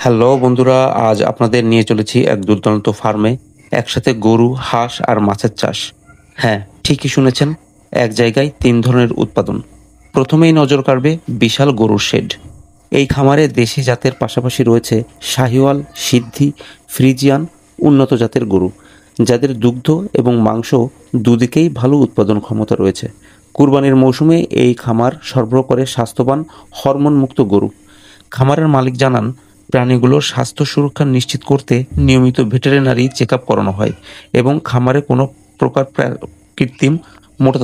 Hello বন্ধুরা, আজ আপনাদের নিয়ে চলেছি এক দুর্দান্ত ফার্মে। একসাথে গরু, হাঁস আর মাছের চাষ। হ্যাঁ, ঠিকই শুনেছেন, এক জায়গায় ৩ ধরনের উৎপাদন। প্রথমেই নজর কাড়বে বিশাল গরুর শেড। এই খামারে দেশি জাতের পাশাপাশি রয়েছে শাহিওয়াল, সিদ্ধি, ফ্রিজিয়ান, উন্নত জাতের গরু, যাদের দুগ্ধ এবং মাংস দুদিকেই ভালো উৎপাদন ক্ষমতা রয়েছে। কুরবানির মৌসুমে এই খামার সরবরাহ করে স্বাস্থ্যবান, হরমোনমুক্ত গরু। খামারের মালিক জানান, প্রাণীগুলোর স্বাস্থ্য সুরক্ষা নিশ্চিত করতে নিয়মিত ভেটেরিনারি চেকআপ করানো হয় এবং খামারে কোনো প্রকার কৃত্রিম মোটা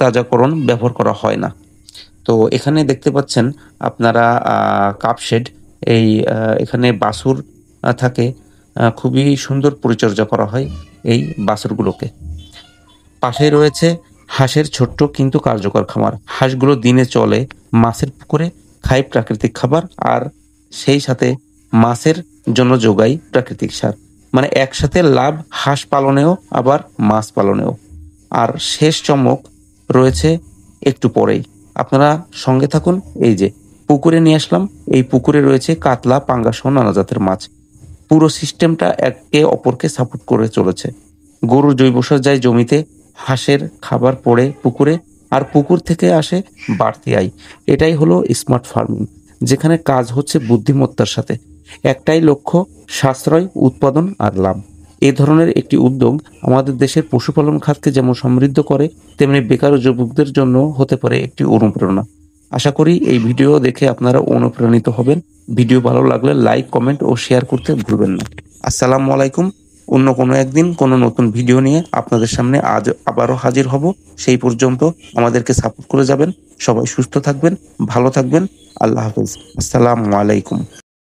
তাজাকরণ ব্যবহার করা হয় না। তো এখানে দেখতে পাচ্ছেন আপনারা কাপ শেড। এখানে বাছুর থাকে। খুবই সুন্দর পরিচর্যা করা হয় এই বাছুরগুলোকে। পাশেই রয়েছে হাঁসের ছোট্ট কিন্তু কার্যকর খামার। হাঁসগুলো দিনে চলে মাছের পুকুরে, খায় প্রাকৃতিক খাবার, আর সেই সাথে মাছের জন্য যোগায় প্রাকৃতিক সার। মানে একসাথে লাভ হাঁস পালনেও আবার মাছ পালনেও। আর শেষ চমক রয়েছে একটু পরেই। আপনারা সঙ্গে থাকুন। এই যে পুকুরে নিয়ে আসলাম, এই পুকুরে রয়েছে কাতলা, পাঙ্গাস সহ নানা জাতের মাছ। পুরো সিস্টেমটা একে অপরকে সাপোর্ট করে চলেছে। গরুর জৈব সার যায় জমিতে, হাঁসের খাবার পড়ে পুকুরে, আর পুকুর থেকে আসে বাড়তি আয়। এটাই হলো স্মার্ট ফার্মিং, যেখানে কাজ হচ্ছে বুদ্ধিমত্তার সাথে। একটাই লক্ষ্য, সাশ্রয়, উৎপাদন আর লাভ। এ ধরনের একটি উদ্যোগ আমাদের দেশের পশুপালন খাতকে যেমন সমৃদ্ধ করে, তেমনি বেকার যুবকদের জন্য হতে পারে একটি অনুপ্রেরণা। আশা করি এই ভিডিও দেখে আপনারা অনুপ্রাণিত হবেন। ভিডিও ভালো লাগলে লাইক, কমেন্ট ও শেয়ার করতে ভুলবেন না। আসসালামু আলাইকুম। অন্য কোনো একদিন কোনো নতুন ভিডিও নিয়ে আপনাদের সামনে আজ আবারও হাজির হব। সেই পর্যন্ত আমাদেরকে সাপোর্ট করে যাবেন। সবাই সুস্থ থাকবেন, ভালো থাকবেন। আল্লাহ হাফেজ। আসসালামু আলাইকুম।